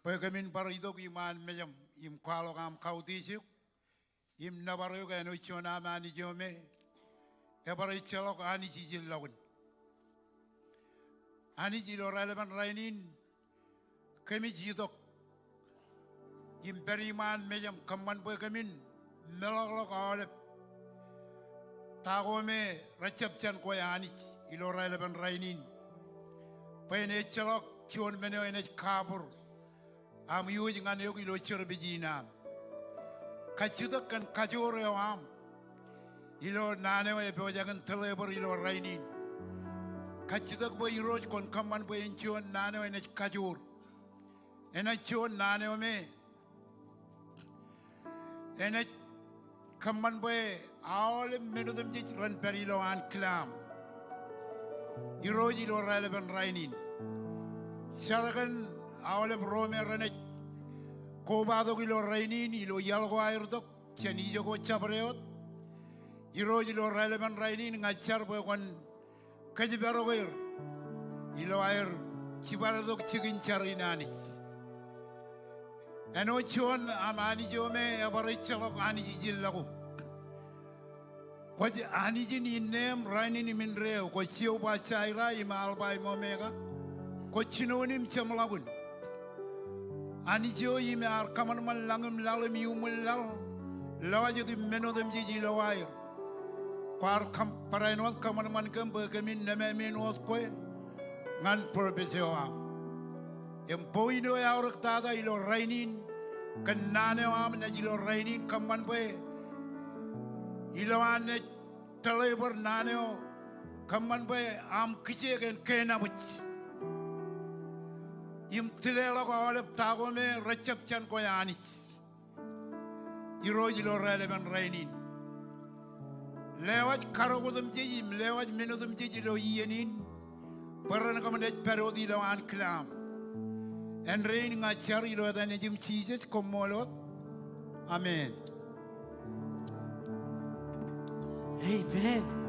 Pagamin parido iman mejam im kwalo kam kautisuk im nabaru ga no chona mani jome e bari chelok ani jijil lagun ani jilo relevan rainin kemi jidok im beriman mejam kamman pagamin nalok olep tagome reception ko ani ilo relevan rainin pene chelok chon meno ene kabur am yuji ngane yogi lo cherbijina kachuda kan kajore am ilo nane we bojagan telebor ilo rainin kachuda bo iroj kon kamman bo enchon nane we ne kajur ena chon nane me ena kamman bo all menudum ji ran perilo an klam iroj ilo relevan rainin saragan awale brome rene koba do ilo rainin ilo yalgo airdo cheni jogo chabreot iro ilo relevan rainin ngachar bo kon kajibaro wer ilo air chibarado chigin charinanis eno chon amani jome abare chalo ani jillago kwaje ani jini nem rainin minre ko chiu ba chaira imal bai momega ko chinonim chamlagun ani jo yime ar kaman man langum lalum yumul lal lawaje di menodem jiji lawai kwar kam parainot kaman man kam bergamin neme menot ko ngan profesioa em poino ya ork tada ilo rainin kanane am na ilo rainin kaman be ilo ane teleber naneo kaman be am kichegen kenabich im tilela ko olep tagome reception ko yanich iroji lo relevan rainin lewaj karogudum jiji lewaj menudum jiji lo yenin paran ko mande perodi lo an klam en rein nga chari lo da nejim chijes Kommol amen Amen.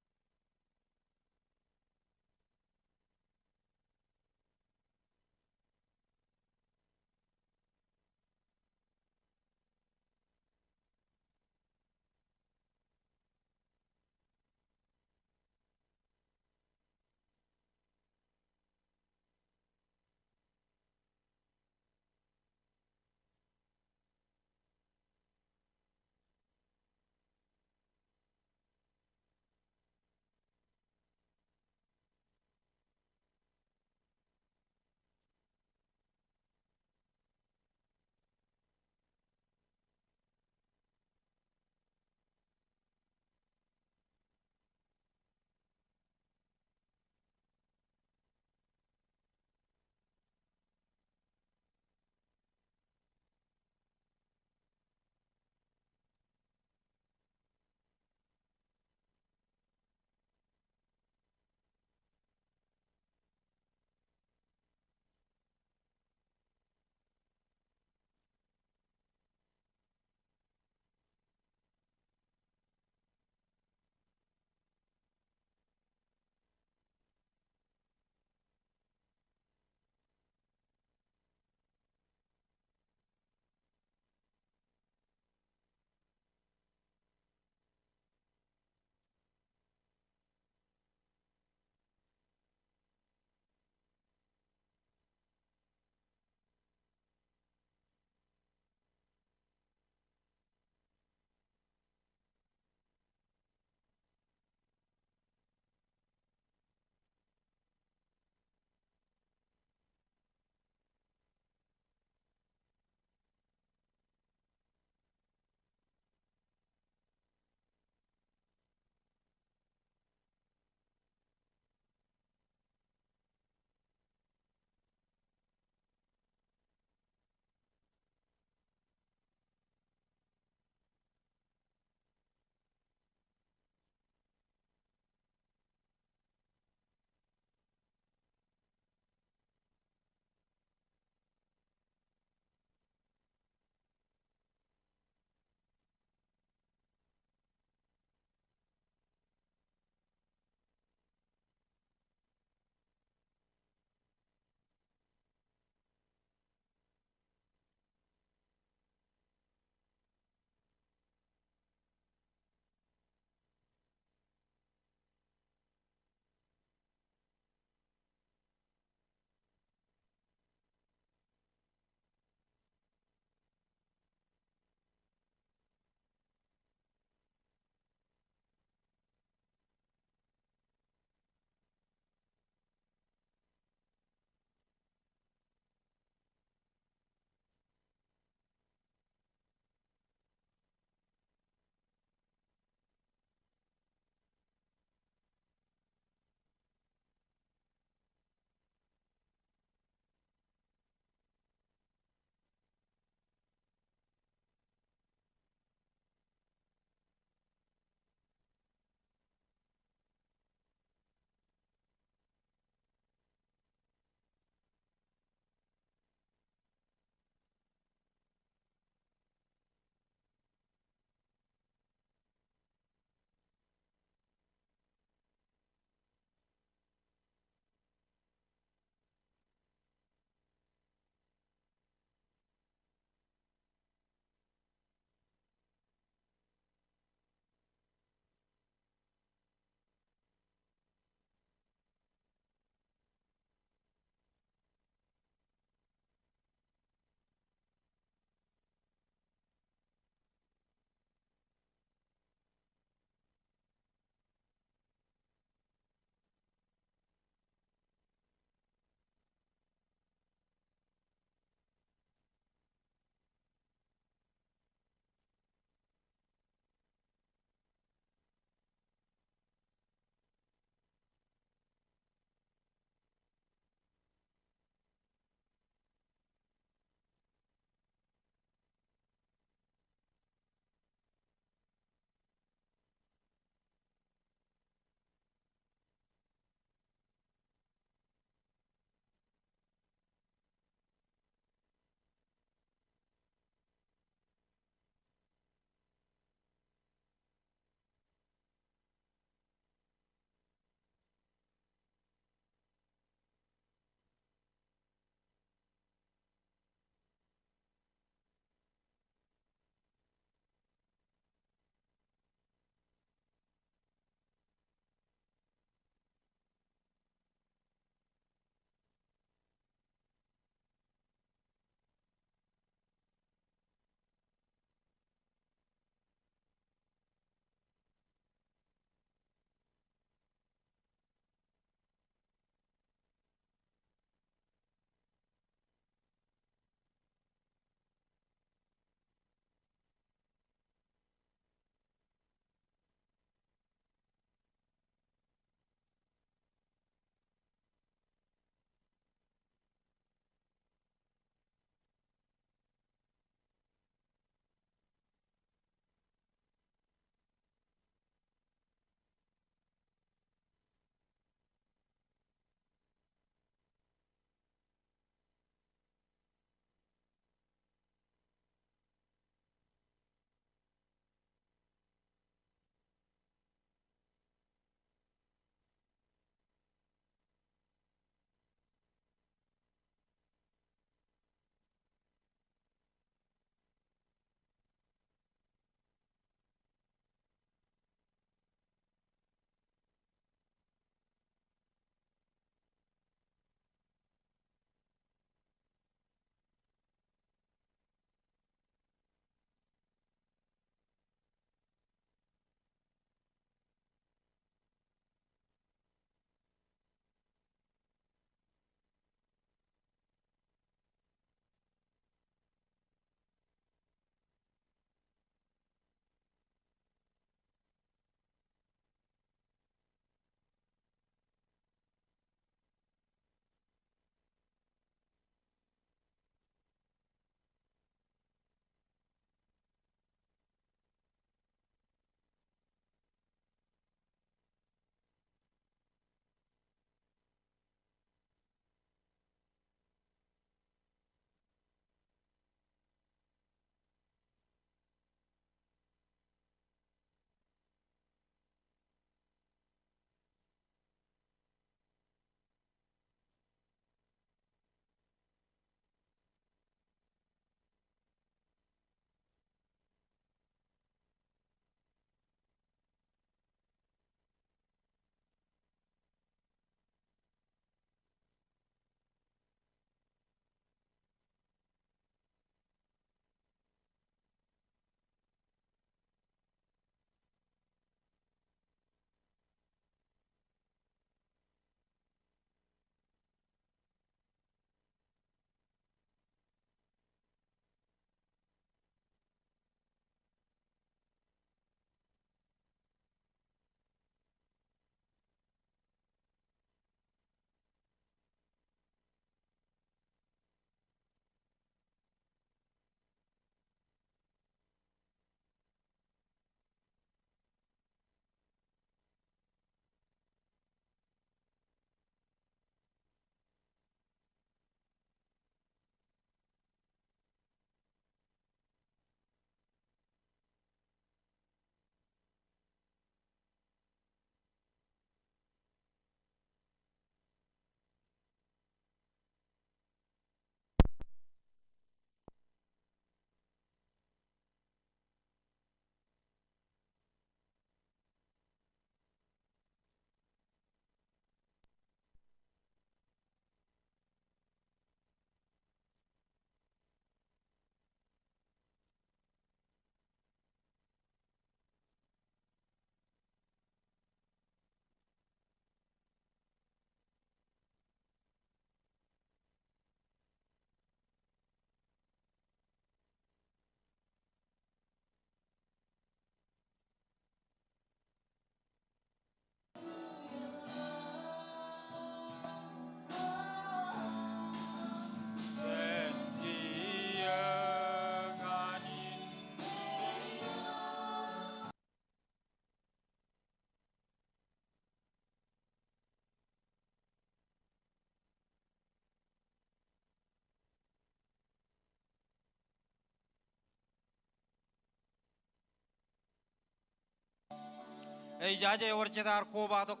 jaje orchedar koba tok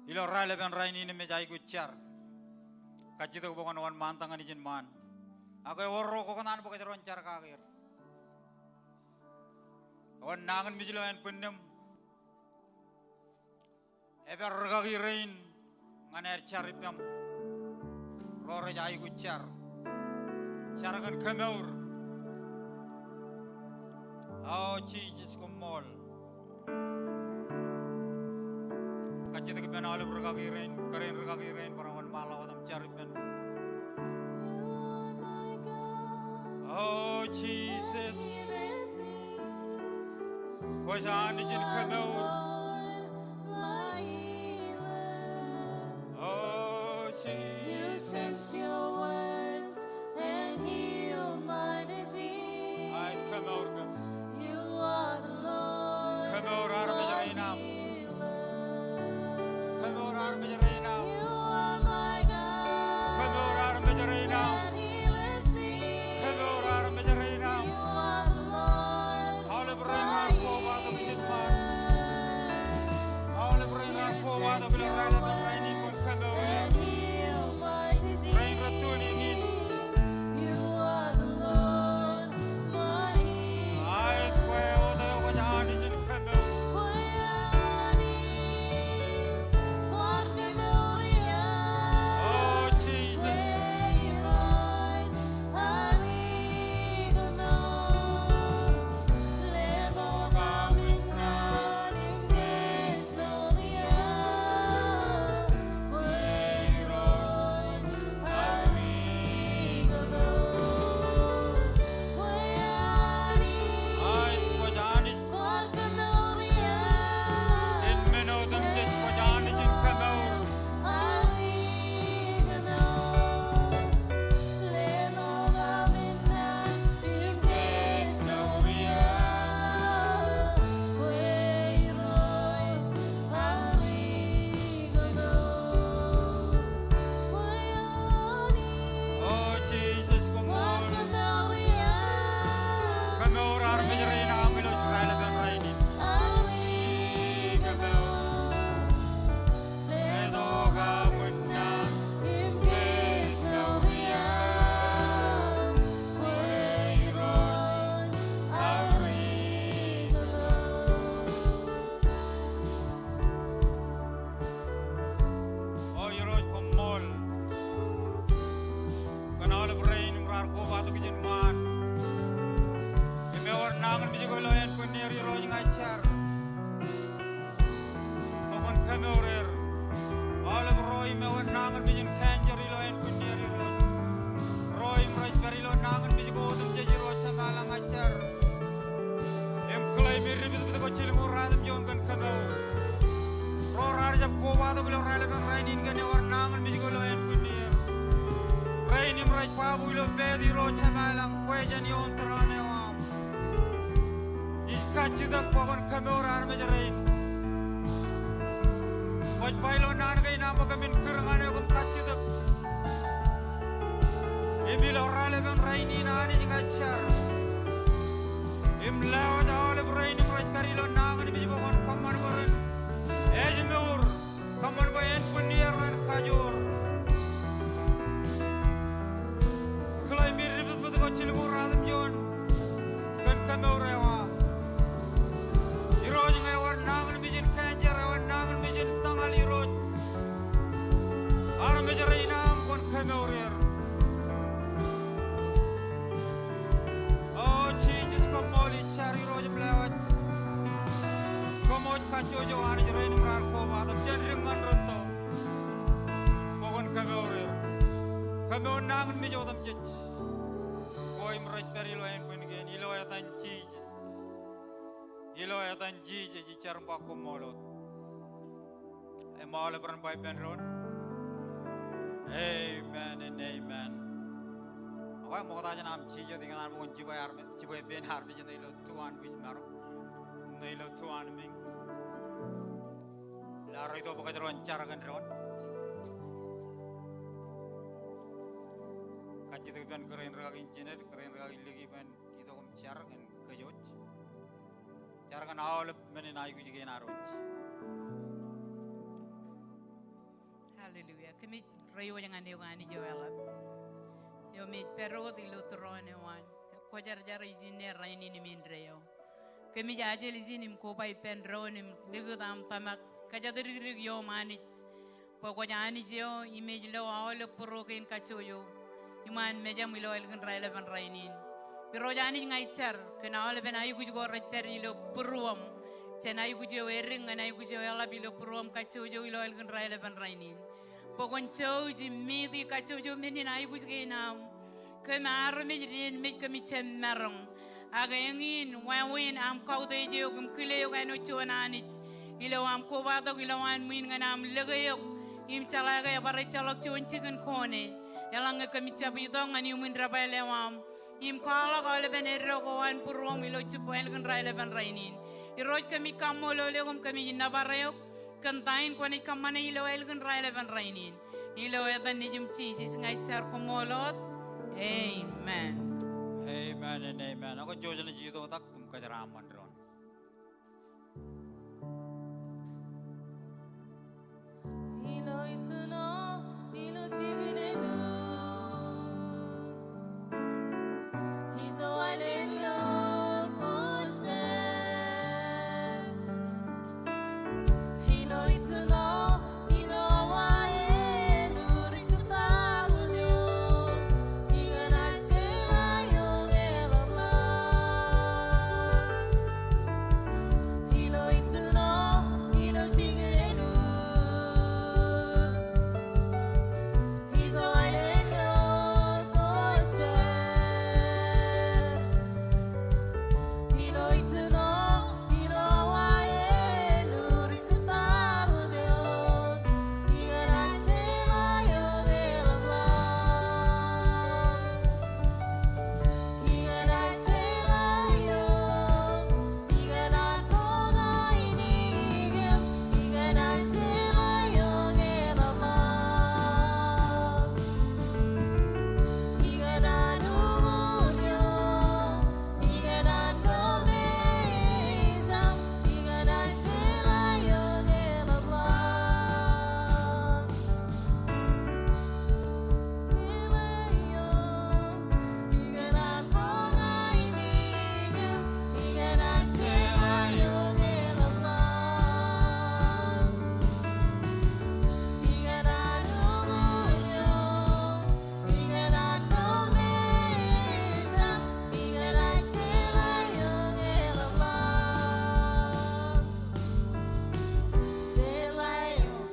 ilo rale ben raini ne me jai guchar kachito bokon wan mantang ani jin man akoy orro ko kanan bokay ron char ka gir wan nangan mijilo en punnem eber ga girein nganer charipam rore jai guchar charagan Kommol oh Jesus Kommol kacit ke ben alu berkakirin keren berkakirin parawan malau tam caripen oh Jesus kojan dijin Kommol oh Jesus Your words and heal my disease. ay Kommol You are the Lord. Kommol ar mejarinam Kommol ar You mejarinam are my God. Kommol ar mejarinam And He lifts me. Kommol ar mejarinam You are the Lord. Hale beringar koba to bijin man Hale beringar koba to bila rale ben raini pun Kommol And heal my disease. rain ratun ingin You are the Lord, my healer. ait kwe oda ko jahan dijin Kommol oh Jesus ait ko jahan in meno dam je ko jahan dijin Kommol oh Jesus Kommol Kommol ar mejarinam bilo rale ben raini edoga munna oh yero Kommol kanal brain mrar ko batu bijin man me or nangan biji ko loyan puneri ro ngachar pokon Kommol all of roy me or nangan bijin kanjeri loyan puneri ro roy mraj bari lo nangan biji ko dum jeji ro chamala ngachar em klay mir bit bit ko chilgu radam jon kan Kommol ro rar jab ko batu ko rale ben rainin kan or nangan biji ko loyan puneri raini mraj pabu lo bedi ro chamala kwejan yon trane wam iskachidak pokon Kommol ar mejarin Waj bailo nan gai namo kamin kurangane kum kachidak imilo rale ben raini nani ngachar imlaw jawle raini mraj perilo nangan mi bokon Kommol boren ejmur Kommol bayen punyeran kajur klay mir ribut but ko chilgu radam jon kan Kommol rewa iroj ngai war nangan bijin kanjer war nangan bijin tangal iroj ar mejarinam kon Kommol oh Jesus Kommol chari roj blawat Kommol kacho jo an jerain mrar ko ba to jeringan roto pokon Kommol nangan mi jo tam chich koi mraj perilo en kun gen ilo atan Jesus ilo atan Jesus ji charmpa Kommol e male bran bai ben ron amen and amen awak mo kata janam Jesus dengan ar mo jibai ar jibai ben har bi jendai lo tuan bi maro nei lo tuan ming la rito pakai ron cara kan ron kacit ben keren ragin jenet keren ragin lagi ben kita kom cara kan kejot Jarkan awal menin ayu juga naruj. Hallelujah. Kami rayo jangan diungani jawab. Yo mi pero di lutrone wan. Ko jar jar izine raini ni min rayo. Kami jaje izini koba ipendro ni ligudam tamak kajadiri yo manich. Pokoknya ani jo image lo awal prokin kacoyo. Iman meja milo elgun raila ban rainin. Pero jani ngaicar kena awal ben ayu gujo rat peri lo peruam. Cena ayu gujo wering ana ayu gujo ala bilo peruam kacoyo ilo elgun raila ban rainin. Pokon choji midi kacoyo menin ayu gujo genam. Kemar mejrin mej kemi cemerong. Aga yangin wawin am kau de jo kum kile yo kano chuananich. Ilo am kobato ilo an min ganam legayo. Im calaga ya bare calok chuan chicken kone. Yalang kemi capi dong ani umin rabale wam. Im kala kala benero ko an puruam ilo chupo elgan raile ban rainin. Iroj kemi Kommol le kum kemi nabareo. Kantain ko ni kamane ilo elgan raile ban rainin. Ilo edan ni jum chisis ngai char Kommolot. Amen. Amen and amen. Ako Jojo na jito tak kum kajaraman ron. Hilo ito no, hilo sigurelu. Hizo alelio kusmen. Hilo ito no, hilo waelu risutaru dio. Iganan sila yung elamlan. Hilo ito no, hilo sigurelu. Hizo alelio kusmen. Hilo ito no, hilo waelu risutaru dio. Iganan sila yung elamlan. Iganan sila yung, iganan toga inigim. Iganan sila yung elamlan. Iganan unyo, iganan lumesam. Iganan sila yung elamlan. Iganan toga inigim. Iganan sila yung elamlan. Iganan unyo, iganan lumesam. Iganan sila yung elamlan. Sila yung,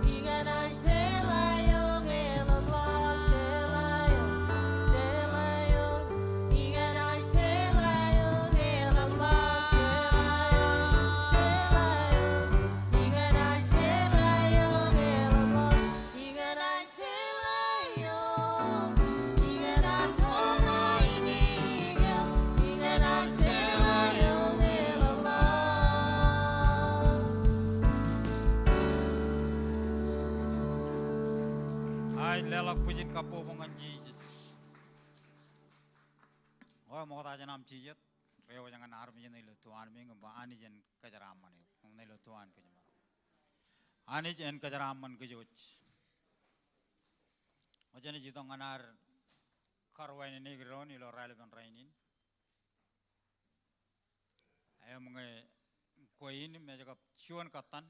iganan sila yung elamlan. Sila yung, iganan sila yung elamlan. Sila yung, iganan sila yung elamlan. Iganan sila yung, iganan toga inigim. Iganan sila yung elamlan. Ay lelak pujin kapo mongan Jesus. Oh mo kata janam jijet. Rewa jangan armi jen ilo tuan minggu ba ani jen kajaraman yo. Ngom ilo tuan pujin maro. Ani jen kajaraman kejoj. Ojen jito nganar karwain negron ilo relevan rainin. Ayo mengai koin meja kap chuan katan.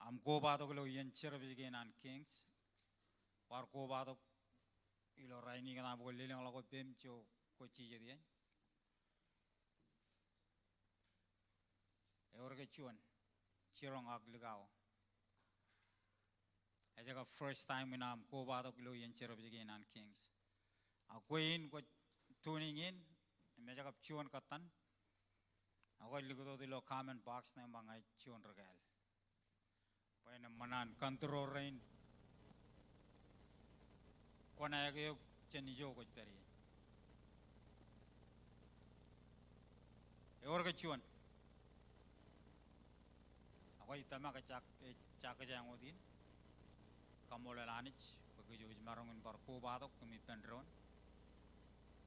Am koba to kilo yen cervigenan kings. Par koba to ilo raini kana boleh yang lakukan pem cio koci jadi. Orang kecuan, cirong ag legao. Aja ka first time minam koba to kilo yen cervigenan kings. Aku in ko tuning in, meja ka cuan katan. Aku lihat tu di lo comment box na mangai cuan regal. Payah manan kantor rain. Kona ya kau cenijo kau teri. Orang kecuan. Aku itu mah kecak kejang odin. Kommol lanich, begitu je marongin par koba to kami pendron.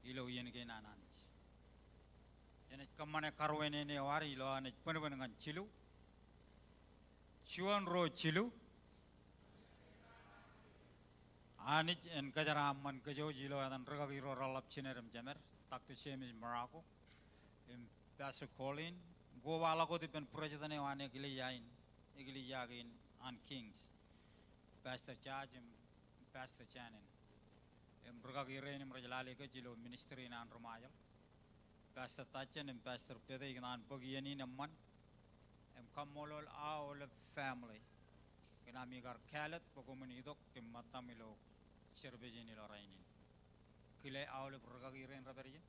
Ilo yen ke nananich. Ene kamane karwene ne wari lo ane penuh dengan cilu. Chuan ro cilu. Anich en kajaraman kajo jilo adan regagi ro ralap cinerem jamer. Tak tu chemis Morocco. Pastor Colin. Go wala ko tipen president ne wane gili yagin on Kings. Pastor Charge and Pastor Channing. Regagi re ne mrajalali ka jilo ministry na an Romayal. Pastor Tachen and Pastor Pede ignan pagiyani naman. Kommol all family. Kami gar kalat pagkuman idok matamilo serbejin ilo rainin. Kile all regagi re raberin.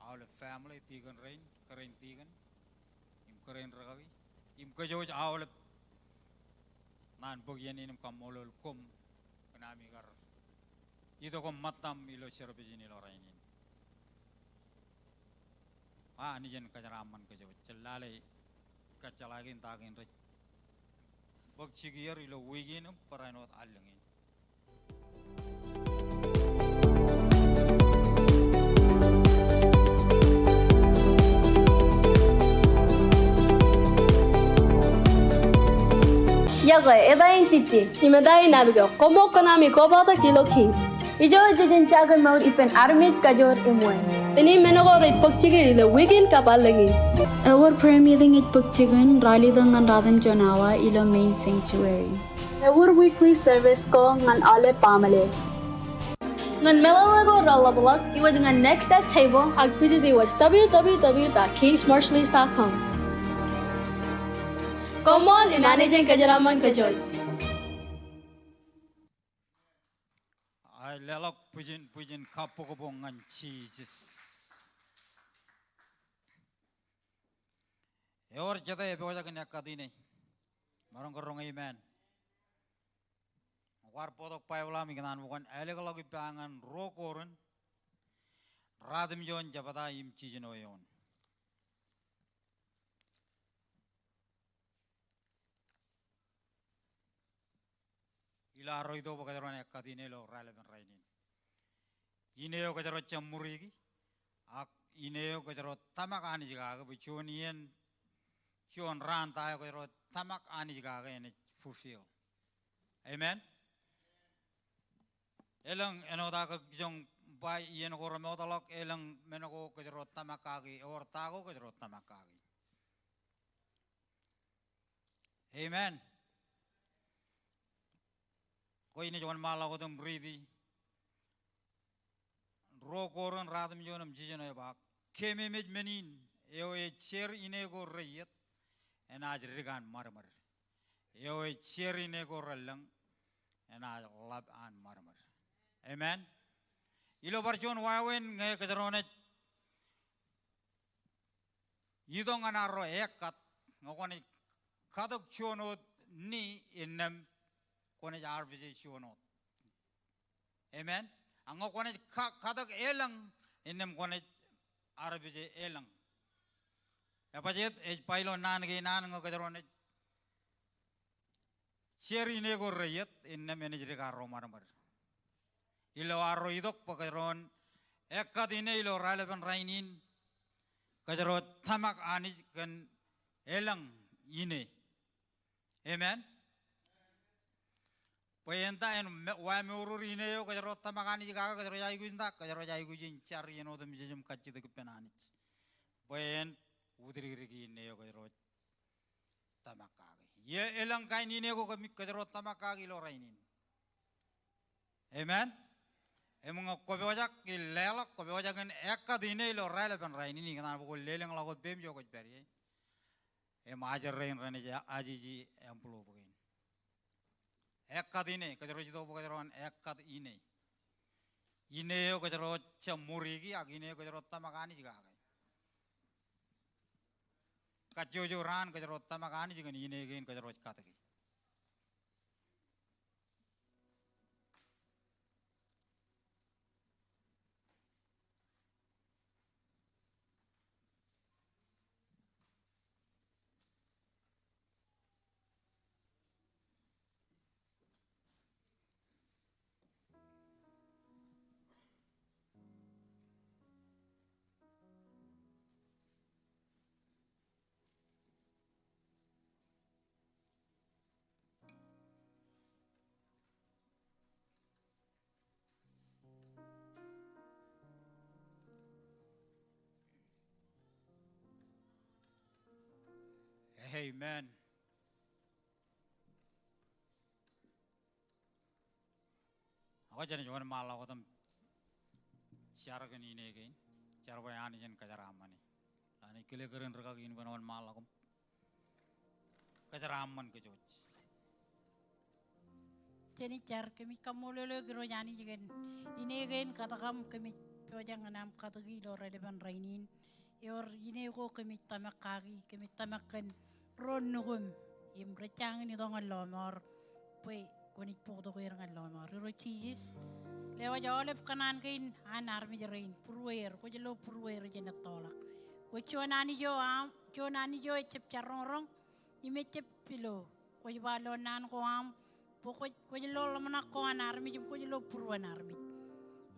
All family tigan rain keren tigan. Im keren regagi. Im kajoj all nan pagiyani nam Kommol kum kami gar idok matam ilo serbejin ilo rainin. Ni jen kajaraman kajoj celale kacalagin tagin rek bak cigir ilo wigin paranot alengin Iakwe, edain cici, imedai nabigo, komo konami koba ta kilo kings. Ijo jejin jagan maud ipen armit kajor imwe. Ini menogor ipok cigir ilo wigin kapalengin. Our prayer meeting at Pugchigan, Ralidang and Radham Jonawa, Ilo Main Sanctuary. Our weekly service ko ngan ale pamale. Ngan melalago ralabalak, iwa dengan next step table, agpijiti was www.kingsmarshallese.com. Kommol managing kajaraman kajoj. ay lelok pujin kapokobongan Jesus. Eor jata e bewaja kenya kadine. Marong korong amen. War podok paewla mi kanan bukan ele kalau pangan rokoren. Radim jon jabata im cijino yon. Ila roido bakajaron kadine lo relevan rainin. Ineo kajaro chamurigi. Ak ineo kajaro tamak ani jiga ke bichonien. Chuan ran tayo ko tamak ani jiga ene fulfill. Amen. Elang enoda ka jong bai yen ko ramo talok elang menoko ko tamak kagi or tago ko tamak kagi. Amen. Ko ini joan mala ko dum bridi. Ro koron radam jonam jijeno bak. Keme med menin eo e cher ine go reyet. Enaj rigan marmar. Yo e cherry ne ko relang. Enaj lab an marmar. Amen. Ilo barjon wawen ngay kajaronet. Yidong anaro ekat. Ngokoni kadok chonot ni innem kone RBJ chonot. Amen. Angokone kadok elang innem kone RBJ elang. Apa jet pailo nan ngakajaron cherry ne ko reyet inna manager ka romar ilo arro idok pakajaron ekadine ilo relevan rainin kajarot tamak anis kan elang ine. Amen. Payenta en wa meurur ine yo kajarot tamak anis ka kajarot jai guinda kajarot jai guin cari eno dem jejum kacit ke penanit. Payen udiri ne yo kajarot tamakagi. Ye elang kain ini ko kami kajarot tamakagi lo rainin. Amen. Emang ko bewajak ilelak ko bewajak en ekadine lo relevan rainin ni kana ko leleng lagot bem jo ko peri. Ajar rain rane ajiji emplo bugin. Ekadine kajarot jito kajaron ekad ine. Ine yo kajarot chamurigi agine yo kajarot tamakani jiga. Kajojo ran kajarot tamakani jigan ine gen kajarot katagi. Amen. Ako dyan yung malah ko tam siara kini ini again. Siara bayani jen kajaraman ni. Ani kile keren reka gini banawan malah ko kajaraman ke joj. Jadi car kami kamu lele gero yani jigen ini gen kata kam kami pojang anam kata gilo relevan rainin yor ini ko kami tamak kagi kami tamakan ron nugum im recang ni dong lomor pui kunik pok do kuir ngal lomor ro cheese lewa jawab kanan kain anar mi jerain purwer ko jelo purwer jena tolak ko chuanani jo cep carong ime cep pilo ko jibalo nan ko am pokok ko jelo lamana ko anar mi jim ko jelo purwan armi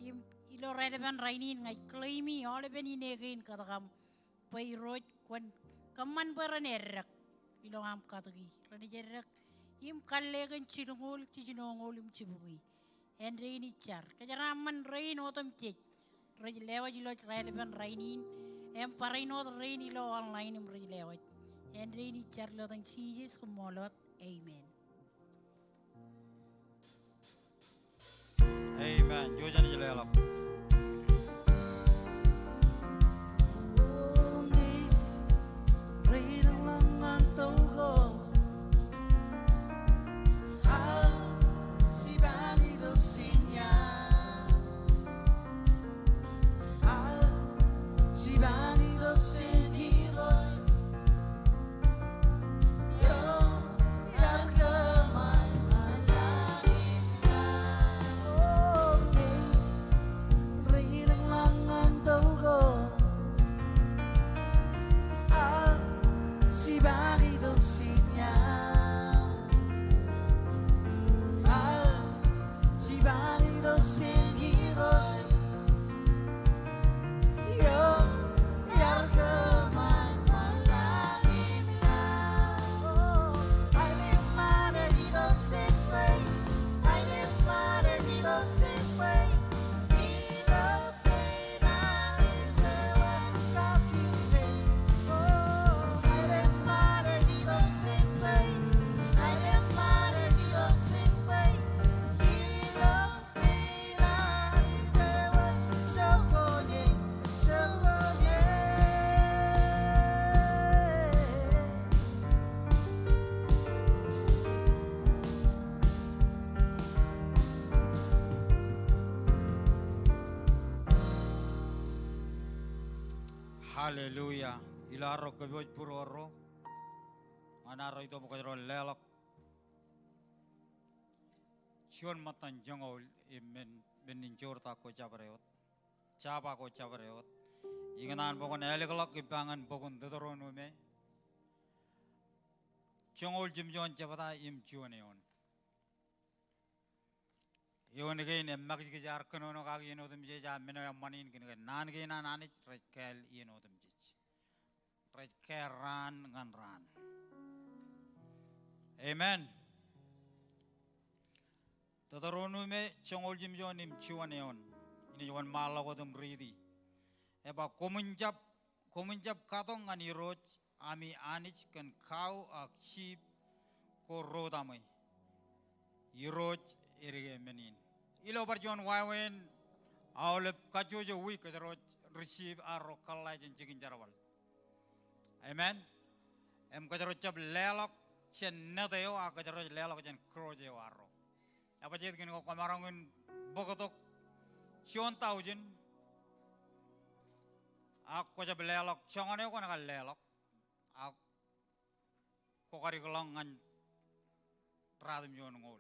im ilo relevan rainin ngai claimi ole ben inegain katakam pai roj kwan kaman baranerak ilo am katagi rani jerak im kallegan cinongol im cibugi en reini char kajaraman rain otam cek raj lewa jilo relevan rainin em paraino rain ilo online im raj lewa en reini char lo tang sijis kumolot amen. Amen. Jojan jelelap. Haleluya. Ilaro keboj puroro. Anaro itu bukan ro lelok. Cion matan jangol imen beninjor tako cabareot. Caba ko cabareot. Inganan bukan elekolok ibangan bukan tetoronu me. Jangol jimjon cabata im cion. Iwan again emak kejar kenono kaki ino tem jeja meno yang manin kini kan nan kini nan rekel ino tem jej rekeran ngan ran. Amen. Tataronu me congol jim jon im ciwan eon ini juan malah ko tem ridi. Eba komunjab katong ngani roj ami anich kan kau ak sheep ko rodamai. Iroj irige menin. Ilo barjon wawen awlep kajojo wi kajarot receive arro kallai jen cikin jarawal. Amen. Em kajarot cap lelok chen nateo a kajarot lelok jen kroje warro. Apa jet gini ko kamarangin bogotok cion tau jen. Aku cap lelok chongane ko nakal lelok. Aku ko kari kelangan radum jon ngol.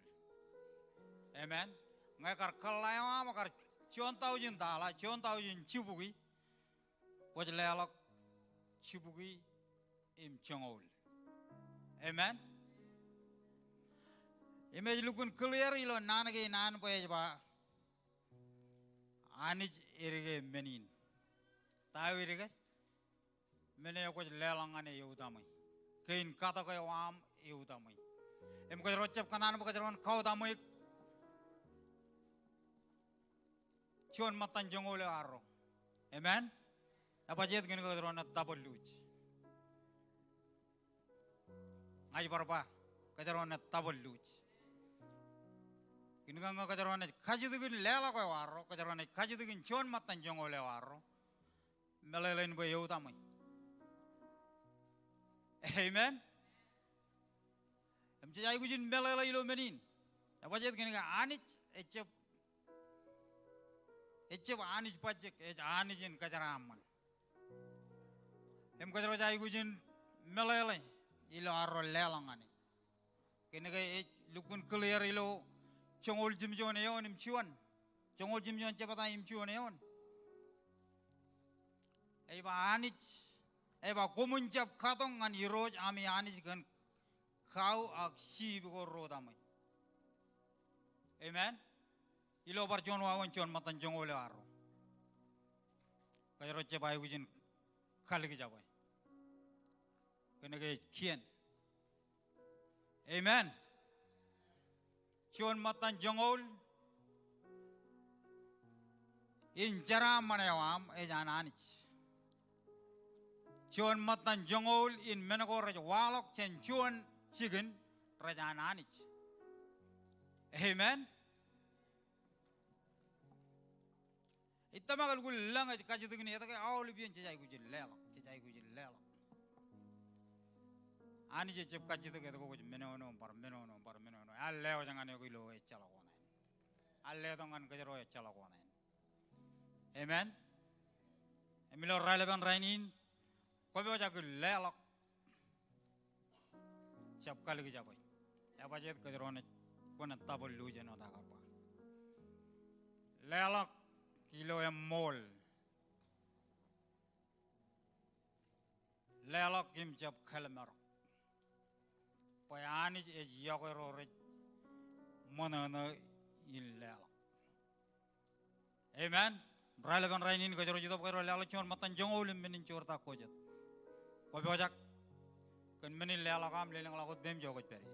Amen. Ngai kar kalaya makar cion tau jin dala cion tau jin cibugi ko lelok cibugi im chongol. Amen. Image lukun clear ilo nanage nan poye ba anij irige menin tahu irige mene ko lelang ane yudamai kain kata ko wam yudamai em ko rocap kanan ko jaron kau damai cion matan jongole arro. Amen. Apa jet gini ko jaron double luch. Ngai barba kajarone tabol luch. Kini kanga kajarone kaji dugin lela ko waro kajarone kaji dugin chon matan jongo le waro. Melelain bo yau tamai. Amen. Jai gujin melela ilo menin. Apa jet kini ka anich ecep anich pajek anichin kajaraman. Kajaro jai gujin melela ilo arro lelangani. Kini ka lukun clear ilo chongol jimjon eon imchuan. Chongol jimjon cepata imchuan eon. Eba anich eba komuncap katong ngan iroj ami anich kan kau aksi biko rodamai. Amen. Ilo barjon wawan chon matan jongole aro. Kaya roche bai gujin kali ki jabai. Kena ke kien. Amen. Chon matan jongol in jaram manewam jananich. Chon matan jongol in menako raja walok chen chon chicken rajananich. Amen. Itama kalau lang aja kaji tu gini, ya tak awal lebih cecai gujil lelak. Ani cecep kaji tu kita gujil menono. Alle jangan aku ilo ecala konain. Alle jangan kejero ecala konain. Amen. Emilo relevan rainin, kau baca aku lelak. Siap kali kejabai. Ya baca itu kejeroan kau nak tabul lujen atau apa. Lelak kilo yang mol. Lelak kim jab kalmer. Payani Iakwe roret mana il lelak. Amen. Relevan rainin kejero jitop kejero lelak cuma matan jongol menin curta kojet. Kau baca kan menin lelak am lelak lakut bem jauh peri.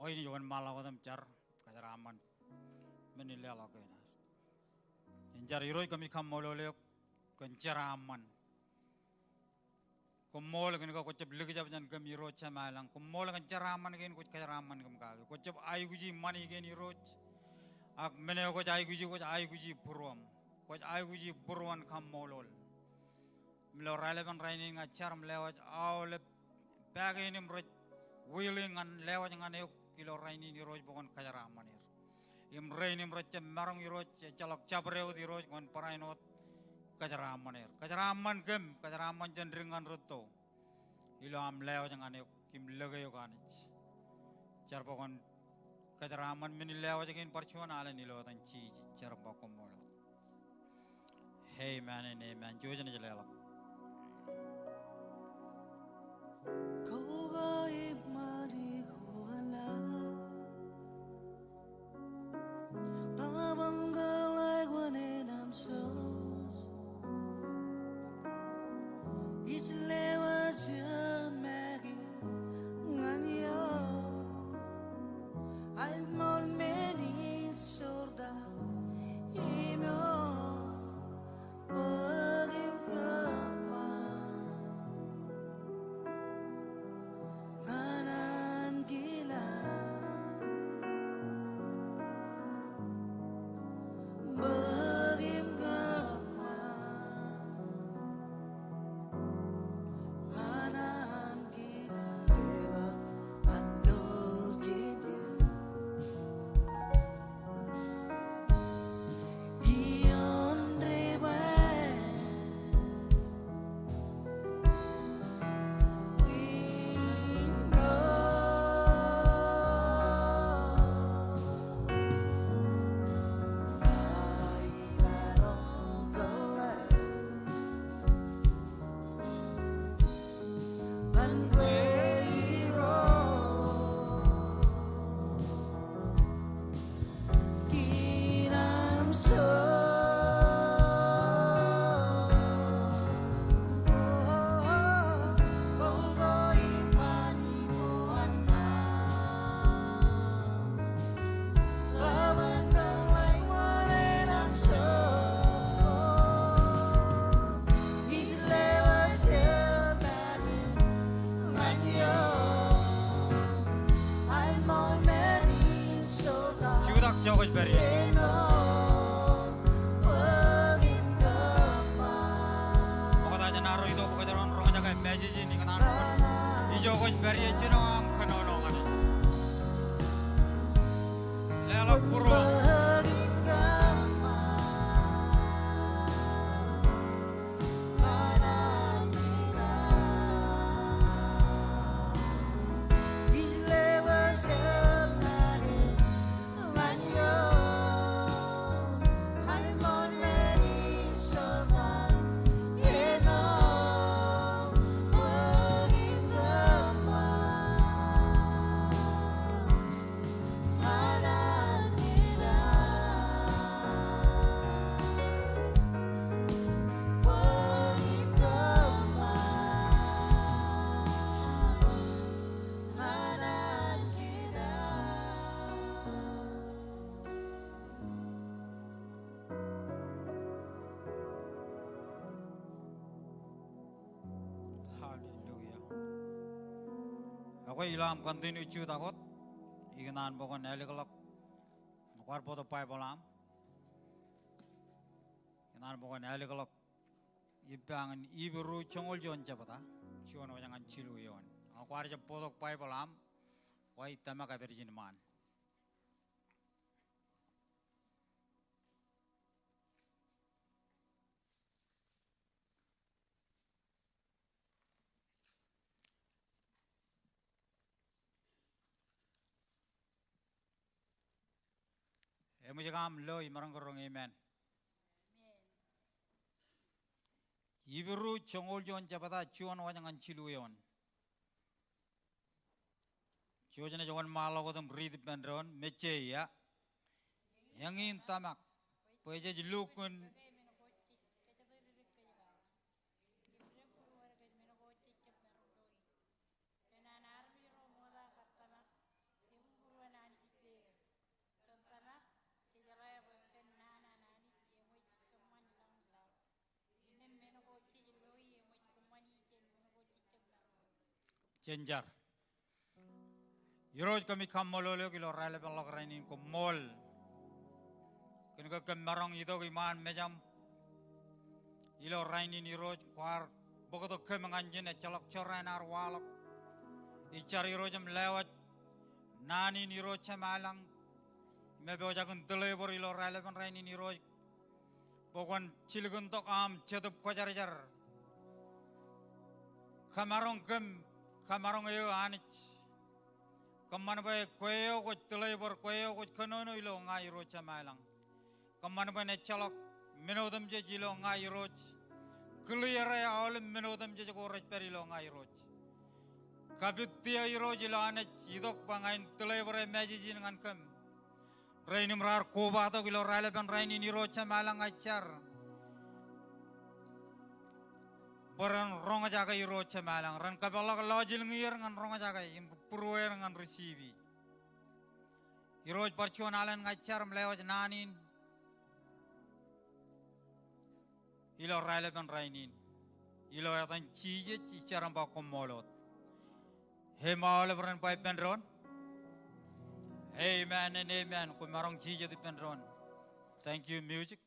Oh ini jangan malah kau car kajaraman menilai lagu ini. Injar iroi kami Kommol oleh kenceraman. Kommol kini kau cep lagi jalan kami iroi cemalang. Kommol kenceraman kini kau kajaraman kami kau. Kau cep ayu guji mani kini iroi. Ak meneo kau ayu guji buruam. Kau ayu guji buruan Kommol ol. Melo relevan rainin ngacar melewat awal bagi ini mereka willing an lewat dengan euk kilo raini ni roj bukan kajaraman ir. Im raini mereka marang iroj calok cabreu di roj kon parainot kajaraman ir. Kajaraman kem kajaraman jendringan ruto. Ilo am lewat dengan euk kim lege euk anich. Car bukan kajaraman meni lewat dengan percuan ala nilo tan cici car bukan molo. Hey man and amen. Jojan jelelak. Pergi ke jogo beri chino am kanono ngani. Lela puro. Ako ilam continue chu takot. Iganan bokon elikalak. Nakwar po to pay bolam. Iganan bokon elikalak. Ibangan ibiru chongol jon jabata. Chuan o jangan chilu yon. Nakwar jab po to pay bolam. Wai tama ka virgin man. Muja kam loy marang korong amen. Ibiru chongol jon jabata chuan o jangan chilu yon. Chuan jangan malo ko tum breathe pendron meche ya. Yangin tamak. Pwede jilukun. Cenjar. Iroj kami Kommol lo kilo rale pelak rainin Kommol. Kena kemarang itu iman mejam. Ilo rainin iroj kuar. Bokoto kemenganjin celok coran arwalok. Icar irojam lewat. Nani iroj cemalang. Mebe ojakun telebor ilo rale pen rainin iroj. Pokon cilikun tok am cetup kojar-jar. Kamarong ayo anich. Kaman ba kweo ko telebor kweo ko kanono ilo ngai ro chamalang. Kaman ba ne chalok minodam je jilo ngai ro. Clear ya all minodam je ko raj perilo ngai ro. Kabitia iro jilo anich idok bangain telebor meji jin ngan kam. Rainim rar koba to kilo rale ban rainin iro chamalang achar. Peran ronga jaga iro cemalang ran kabala lojil ngir ngan ronga jaga im purwer ngan receive iro percualan ngacar melewat nanin ilo rale ban rainin ilo atan cije cicaram ba Kommolot he maole peran pai pendron amen and amen ko marong cije di pendron. Thank you music.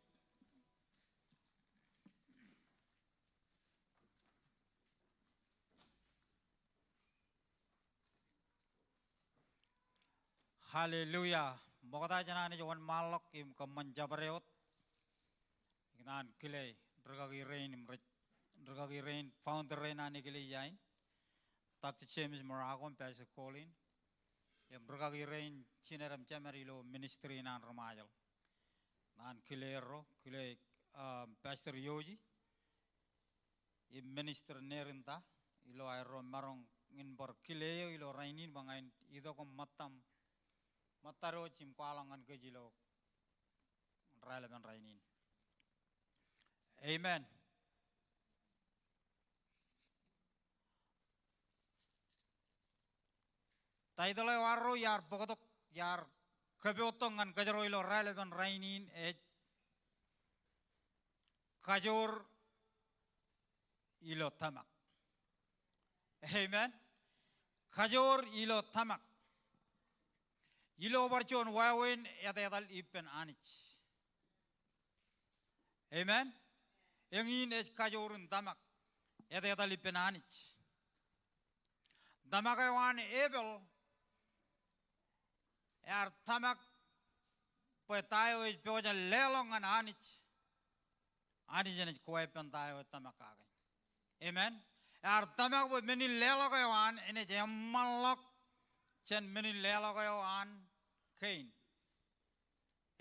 Haleluya. Bokata janani jawan malok im kaman jabareot. Inan kile dragagi rain found the rain ani kile yain. Dr. James Maragon Pastor Colin. Im dragagi rain chineram chamarilo ministry nan ramajal. Nan kile ro kile Pastor Yoji. Im minister nerinta ilo aero marong ngin bor kile ilo rainin bangain ido kom matam. Mataro cim kualangan kejilo relevan rainin. Amen. Taidale waro yar bokotok yar kebeotongan kajaro ilo relevan rainin kajor ilo tamak. Amen. Kajor ilo tamak. Ilo barchon wawen yata ipen anich. Amen. Yang in kajorun tamak yata ipen anich. Damakawan Abel tamak tayo pioja lelong an anich janich kuwepen tayo tamakagay. Amen. Tamak meni lelogayan ene malok chen meni lelogayan Cain.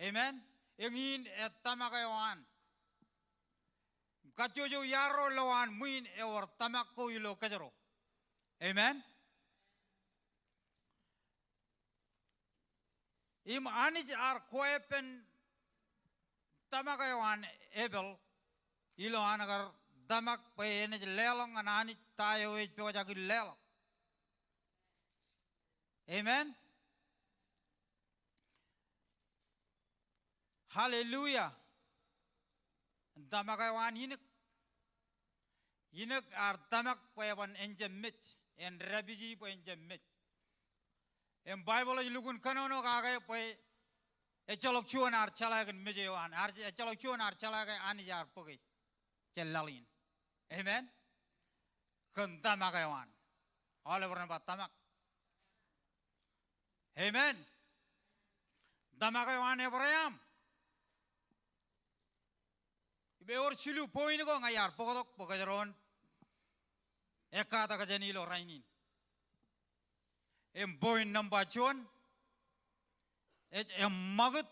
Amen. Ingin tamakayan. Kajojo yaro lawan muin or tamak ko ilo kajaro. Amen. Im anij kuwepen tamakayan Abel ilo anagar damak ene lelong an anich tayo pioja lelong. Amen. Hallelujah. Damakawan hinek damak payawan enjemit en rabiji po enjemit. En Bible ilukun kanono kagay po echolok chuan chalagan mejewan echolok chuan chalagan anijar pogi celalin. Amen. Kun damakawan. Oleh berapa tamak. Amen. Damakawan Abraham. Beor silu poin ko ngayar pokok pokajaron ekata kajanilo rainin. Poin number 1 magut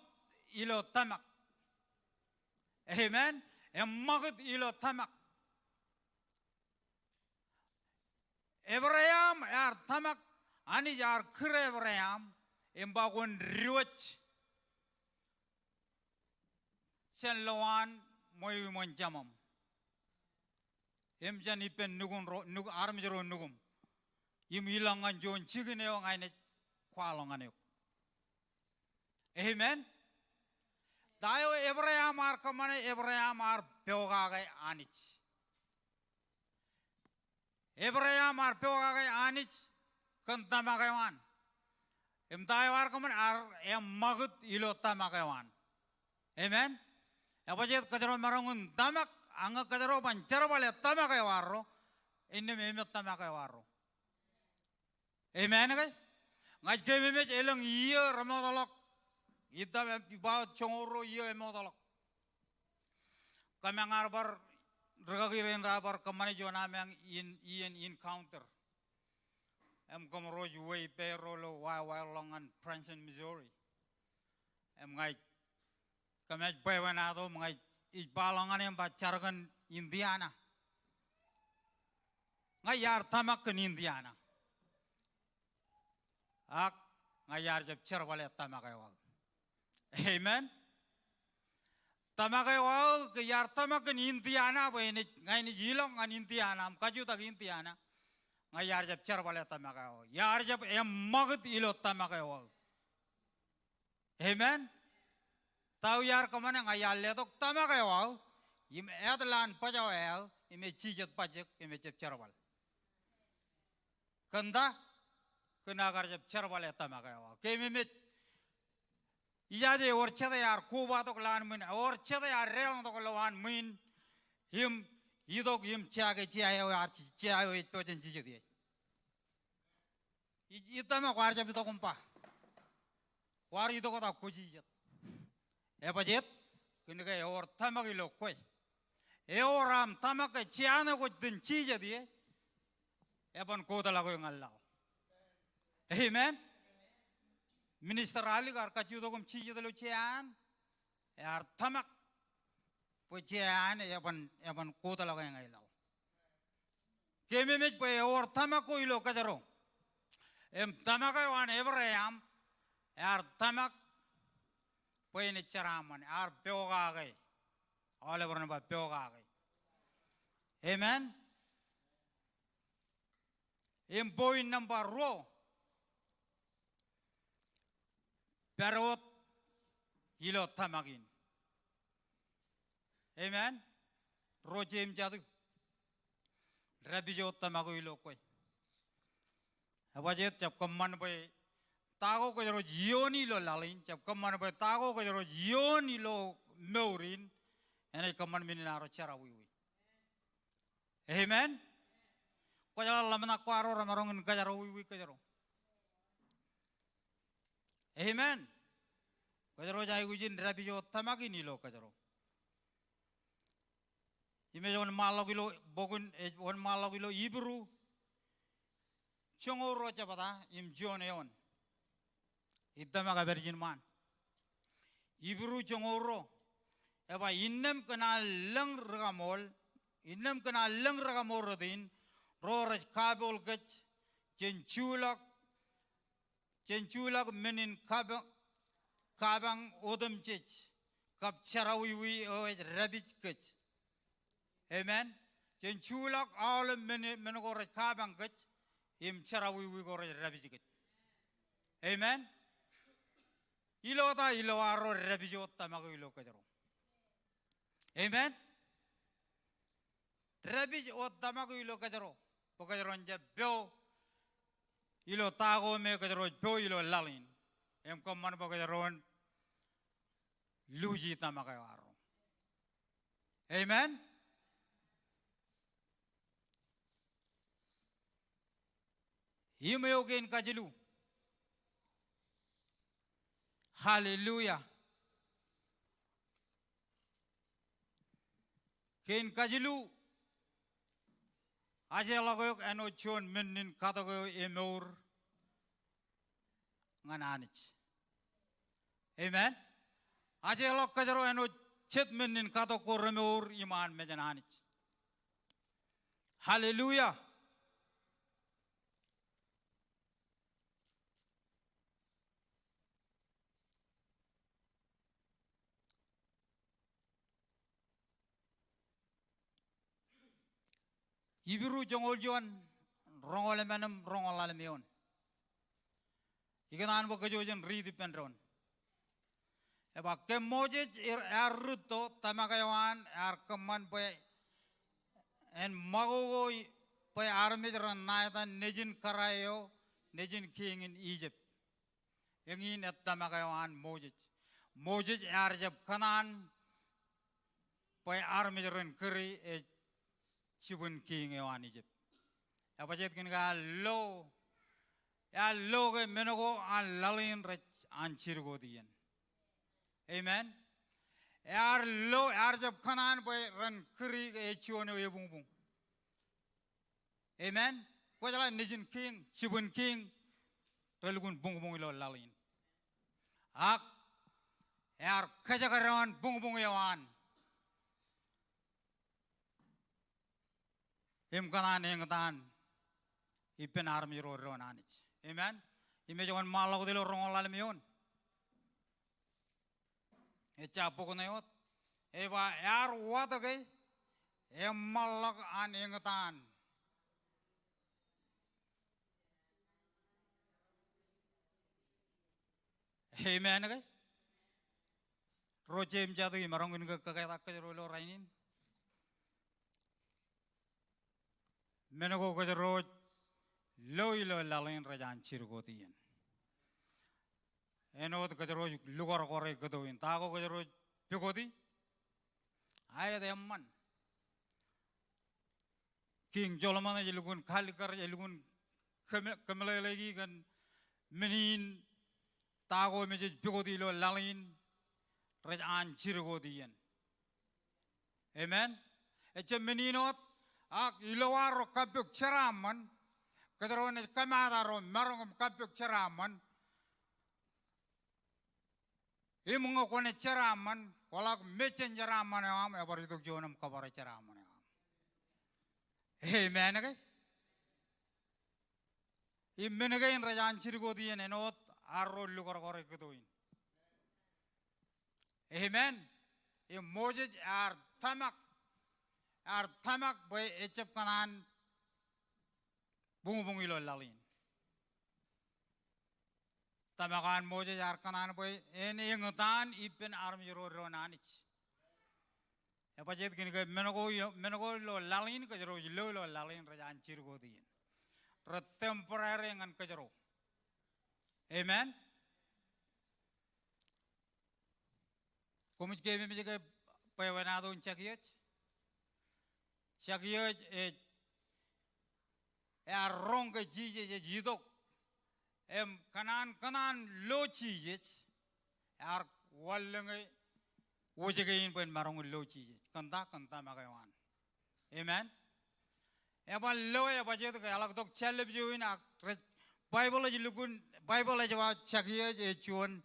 ilo tamak. Amen. Magut ilo tamak. Abraham tamak ani jar kre Abraham bagun riwach sen lawan moy mon jamam jan ipen nugun nug armjero nugum im ilangan jon chigneo ngaine kwalongan. Amen. Tayo Abraham kamane Abraham peogagai anich. Abraham peogagai anich kan tamagawan. Tayo kamane magut ilo tamagawan. Amen. Apa jet kajaro marangun tamak anga kajaro pancara bale tamak ay warro inne memet tamak ay warro. Amen guys. Ngaj ke memet elang iya ramodolok ita ba chongoro iya emodolok. Kami ngarbar ragagiren rabar kamane jona yang in encounter. Komroj way perolo longan Princeton Missouri. Ngaj kami bayanado mga ibalangan yang bacarkan Indiana. Ngayar tamak kan Indiana. Ngayar jab cerwale tamak ayawag. Amen. Tamak ayawag ngayar tamak kan Indiana ba ini ngayon jilong kan Indiana kaju tak Indiana. Ngayar jab cerwale tamak ayawag. Yar jab magut ilo tamak ayawag. Amen. Tahu yar kemana ngayal letok tamak ayawag. Im edlan pajawal ime cijet pajak ime cep cerwal. Kenda kena agar cep cerwal tamak ayawag. Kemimit ijade orchada yar koba tok lan min orchada yar relang tok lawan min him idok him ciage ciayo yar ciayo itu jen cijet dia. Itamak war cep itu kumpa. War itu kota kujijet. Apa jet? Kena kaya or tamak ilo kue. Orang tamak kaya ciana kau denci jadi. Epan kota lagu yang Allah. Amen. Minister Ali kar kacu tu kum cici tu cian. Tamak kau cian epan kota lagu yang Allah. Kemimit kaya or tamak kau ilo kajaro. Tamak kaya wan Abraham. Tamak Poin ceraman, peogagai, oleh berapa peogagai. Amen. Poin number 2, perut hilo tamakin. Amen. Rojem jatuh, rabijo tamaku hilo koi. Apa jet cap keman boy. Tago ko jero jioni lo lalin cap kaman pa tago ko jero jioni lo meurin ene kaman minaro cara wiwi. Amen. Kajara lamana kwaro ramarongin kajaro wiwi kajaro. Amen. Kajaro jai ujin rabi jo tamagi nilo kajaro. Ime jon malogilo bogun on malogilo ibru. Chongoro chapata im joneon. Itamaga virgin man. Ibru chongoro. Eba innem kena leng ragamol. Innem kena leng ragamol rodin. Roraj kabel gach. Cenculak menin kabang odem chech. Kap charawiwi oej rabbit gach. Amen. Cenculak all menogoraj kabang gach. Im charawiwi goraj rabbit gach. Amen. Ilota iloaro rabbit tamago ilo kajaro. Amen. Rabbit tamago ilo kajaro. Pokajaron jabyo ilo tago me kajaro byo ilo lalin. Em koman pokajaron luji tamakayo aro. Amen. Himayogen kajilu. Hallelujah. Ken kajilu. Aje lagoyok eno chon menin katago emor ngananich. Amen. Aje log kajaro eno chet menin katago remor iman mejananich. Hallelujah. Ibiru jongol juan rongol menem rongol alemion. Ikanan bo kejojen ridi pendron. Eba kemoje ruto tamakayawan keman boy en mago boy army ran naita nejin karayo nejin king in Egypt. Yangin et tamakayawan Moses arjab kanan boy army ran keri Chibun king ewan Egypt. Apa jet kin ga lo ya lo ke menogo an lalin rech an chirgo diyen. Amen. Yar lo yar jab kanan boy ran kri e chuone e bung bung. Amen. Ko jala nijin king Chibun king relgun bung bung lo lalin. Ak yar kajagaran bung bung ewan. Im kanan engtan ipen army ro anich. Amen. Ime jogan malog dilo rongol almion. Echa pokonayot. Eba yar watagay em malog an engtan. Amen kay. Rojem jadu imarongin ka kaya lo rainin. Menago kajaro loilo lalin rajan chirgo diyen. Enot kajaro lugar kore kadoin. Tago kajaro pigodi. Ayat emman. King Joloman aja lugun kalikar aja lugun kemele lagi kan menin tago meje pigodi lo lalin rajan chirgo diyen. Amen. Eche meninot ak ilawaro kapyok charaman kadaro ne kamadaro marong kapyok charaman imungo kone charaman kolak mechen charaman am abarituk jonam kabare charaman am. Amen kay immenagain rajan chirgo diyen enot arro lugar gore kedoin. Amen. Moses tamak boy ecep kanan bungu ilo lalin. Tamakan Moses kanan boy ene yengetan ipen army ro nanich. Apa jet gini ke menogo lo lalin ke jero lo lalin rajan chirgo diin. Temporary ngan ke jero. Amen. Komit ke me ke payawanado chakyech. Chakyech rong ke jije je jidok kanan lo jije wallengai wojegain pen marong lo jije kanta magawan amen lo ba je to alak dok chalib juin ak bible je lukun bible je wa chakiye je chuan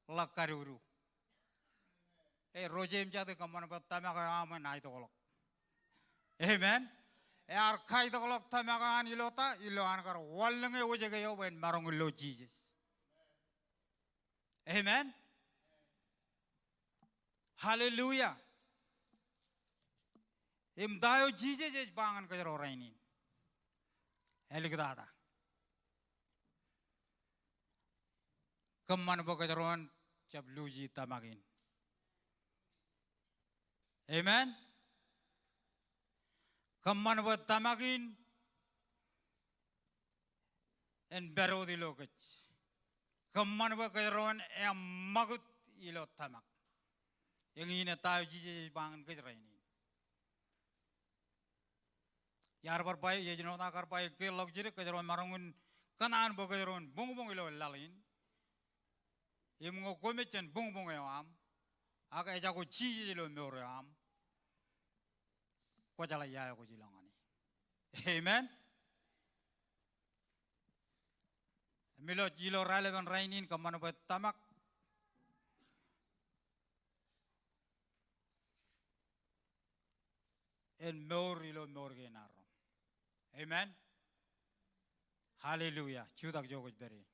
lakaruru rojem jate kaman ba tamaga aman ai to kolok amen kai to kolok tamaga an iloan kar wallengai wojegayo pen marong lo jije amen. Hallelujah. Dayo Jesus bangan ka jaro rainin. Eligdada. Kamman ba ka jaroan chabluji tamagin. Amen. Kamman ba tamagin en bero di lokach. Kamman ba ka jaroan magut ilo tamak. Yang ini tahu Jesus bangun ke ini. Yar berbaik, ya jenuh nak berbaik ke log jadi kejaran marangun kanan berkejaran bung ilo lalin. Imungo komecen bung am, aga ejago Jesus ilo meore am. Kau jalan ya aku silangani. Amen. Milo jilo relevan rainin kemana buat tamak. En ilo ke narong. Amen. Hallelujah. Chudak jogoj beri.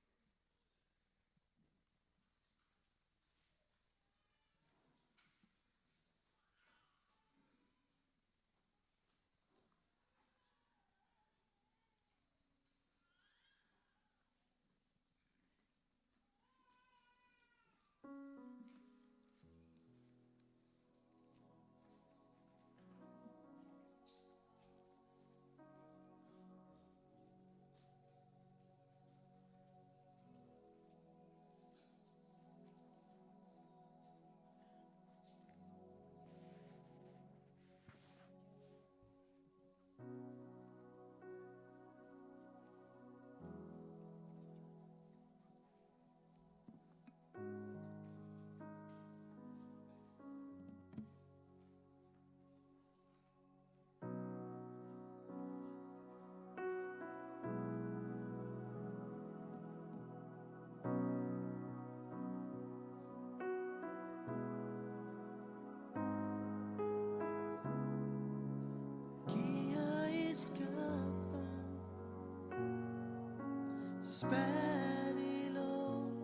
Sperilo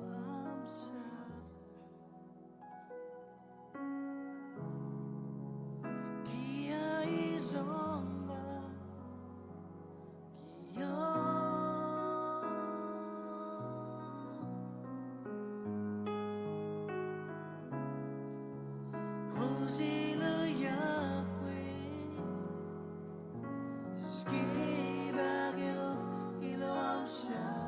amsar Kia izonga Kia Rosila Iakwe Skibagyo ilo amsar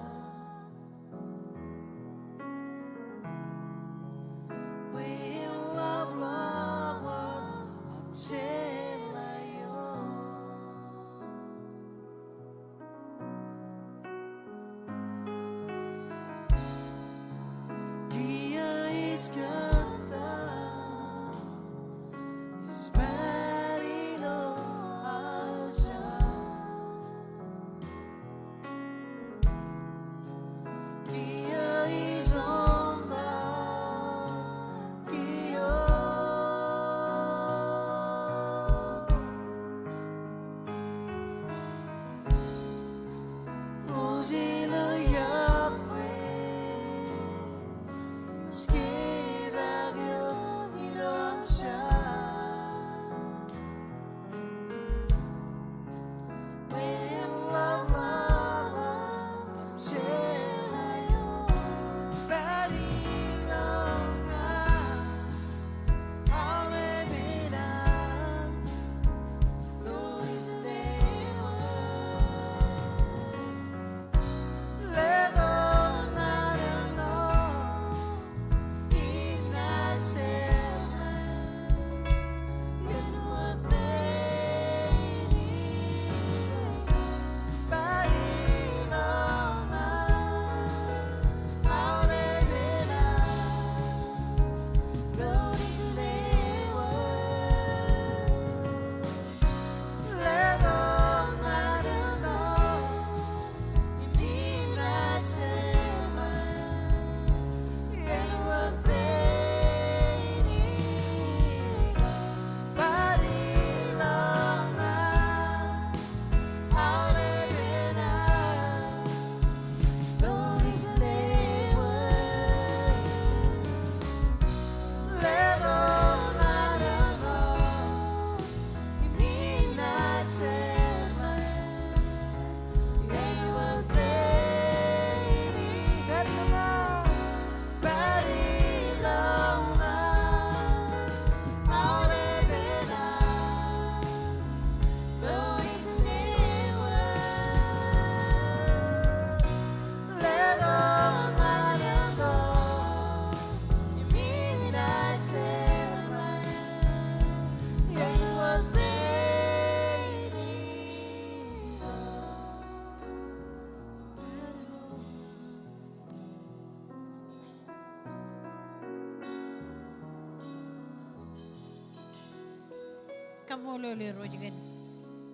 kamolole rojigen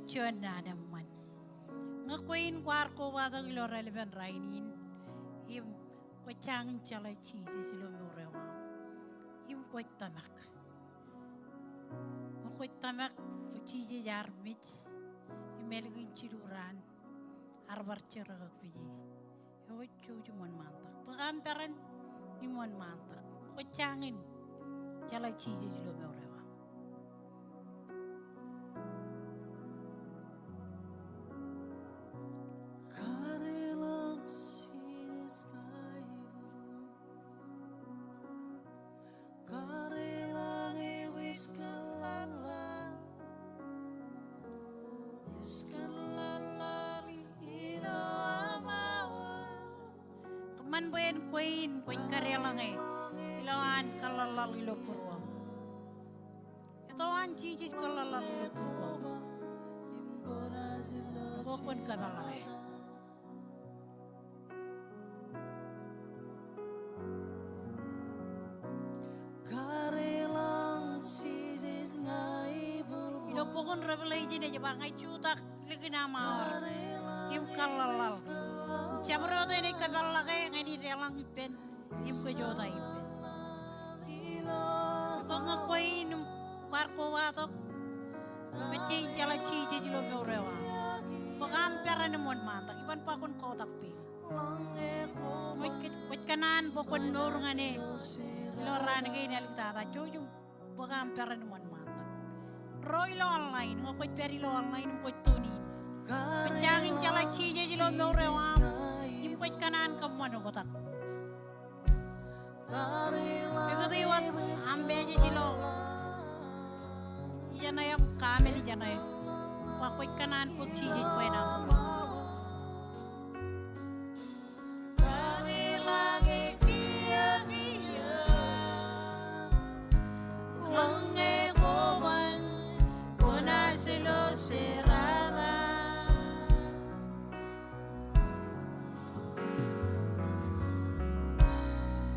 chona naman ngakoin kwar ko wada ilo relevant rainin im ko chang chala cheese silo morewa im ko tamak ko tamak ko cheese jar mit imelgin chiruran arbar ceragak biji yo chuju mon mantak pagamperan imon mantak ko changin chala cheese silo morewa Karilang sinis kayo, karilang iwis kalala, iskalala ina amawa. Kaman boyen koin karelang iloan kalalal ilo purwang. Ito an chichis kalalal ilo purwang. Kokon kalalay. Karilang sinis ngaibul, Ilo pokon revelation aja bangay cutak lagi nama im kalalal. Cabro to ini kalalay ngani relang ipen im kejota ipen. Banga koin parko watok macing jala chichis ilo merewa. Pagamperan mon mantak iban pakon kotak ping. Moit kanan pokon norngane loran gini alita cuju pagamperan mon mantak. Roy lo online ngokot peri lo online ngokot tuni. Pecangin jala chije jilo norewa impot kanan kamano kotak. Ito diwat ambe jilo. Ijana yam kamel ijana yam. Pakot kanan po chije pwena. karilang ikiya-kiya, lange koban, kuna silo serada.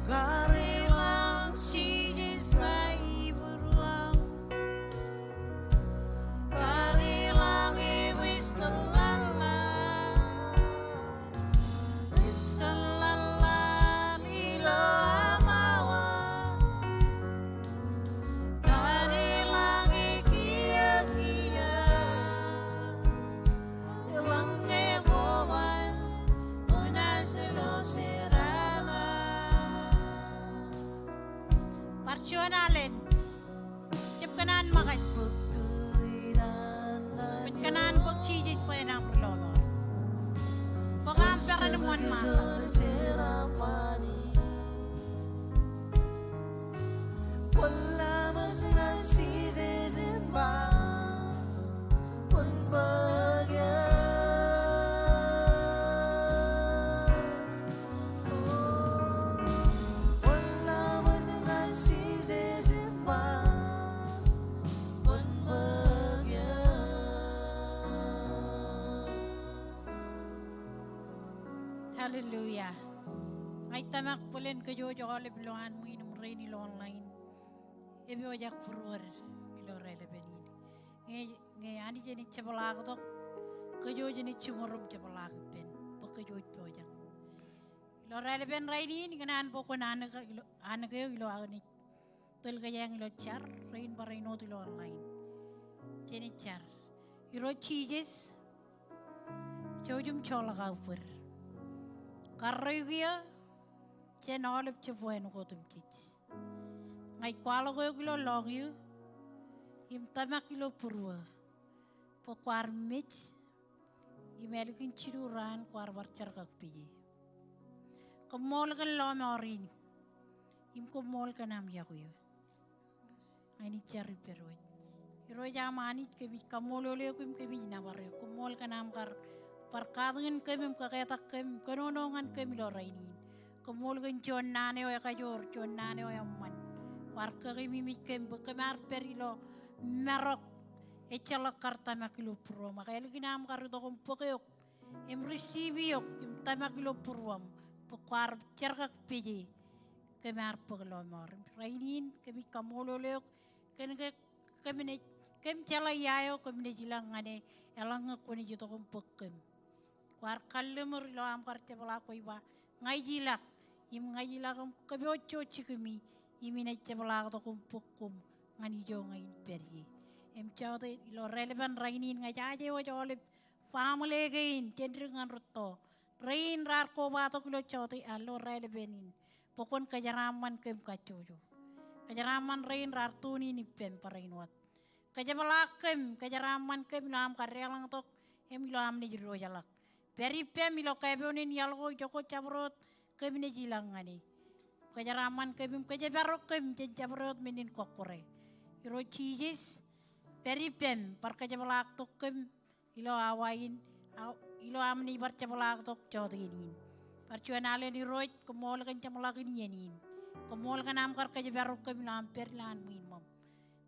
Karilang sinis kaiburuang, karilang ibis kalala, iskalala ilo amawa. Karilang ikiya-kiya, lange koban, kuna silo serada. Parsionalen. Cip kanan makat. Put kanan po chije pwena prolono. Pagamperan mon mantak. Wala mas nansisisin ba kung bagya? Wala mas nansisisin ba kung bagya? Hallelujah. Ay tamak pulen ke jojo kale bilohan mo inum rain ilo online. Ebi ojak purwar ilo rele benin. Nge ani jeni cebalak tok. Ke jojo ni cumurum cebalak ben. Pake jojo ojak. Ilo rele ben rain ini kenan pokon anak ilo agni. Tul ke yang ilo char rain baraino ilo online. Jeni char. Iro cheeses. Jojum cholak upur. Karriguya chen olip chebueno kotum chich. Ngai kwalo ko kilo long yu im tamak kilo purwa. Po kwar mich imelikin chiruran kwar barchar kakpiye. Kommol kan lo me orin im kommol kan am yakuyo. Ani chari peroi. Iro jamani kemi kommol ole kum kemi nabare kommol kan am kar perkadangan kami kaketak kami kenonongan kami lo rainin kemul kan cuan nane oya kajor cuan nane oya man warga kami kami bekemar perilo merok echala karta makilo puro makanya lagi nam karu tokom pokeyok em receive yok em tamakilo puruam pokwar cerkak piji kemar pokelo mor rainin kami kamolo leok kami kem chala yayo kem ne jilang ngane elang ko ni jito kum pekem kwar kallemur lo am kar cebala ko iba ngai jilak im ngai jilak kebiocho chikumi imine cebala to kum pekum ngani jo ngai pergi em chawde lo relevant rainin ngai jaje wo jolip family gain kendringan rutto rain rar ko ba to kilo chawde allo relevanin pokon kajaraman kem kacojo kajaraman rain rar tuni ni pem parainwat kajabalakem kajaraman kem lam karyalang tok em lam ni jiro jalak peri pem ilo kabeonin yalgo joko cabrot kem ni jilangani kajaraman kem kajabarok kem cabrot minin kokore iro cheeses peri pem par kajabalak tok kem ilo awain ilo amni bar cabalak tok chodinin par cuanale ni roit Kommol kan cabalak ni yenin Kommol kan am kar kajabarok kem lam per lan minmom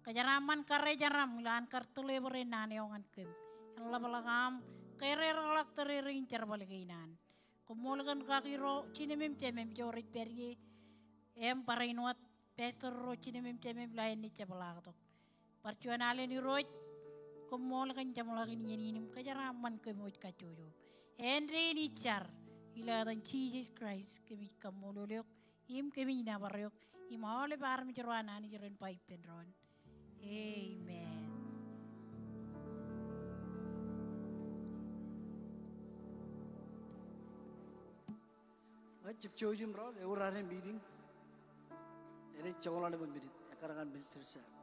kajaraman kare jaram lan kartule bore nane ongan kem Allah balagam kere ralak tere incer balikinan Kommol kan kakiro cinemim cemem jorit perye em parainwat pastor ro cinemim cemem lain ni cebalak tok parcuan ale ni roit Kommol kan jamalak ni yenim kajaraman kemoj kacoyo Henry ni car ila dan Jesus Christ kemi kamololok im kemi nabarok im ole bar mi jeroan ani jeron paipen ron Amen. Chip chojim ro eurare meeting ere chola le meeting akarangan minister sa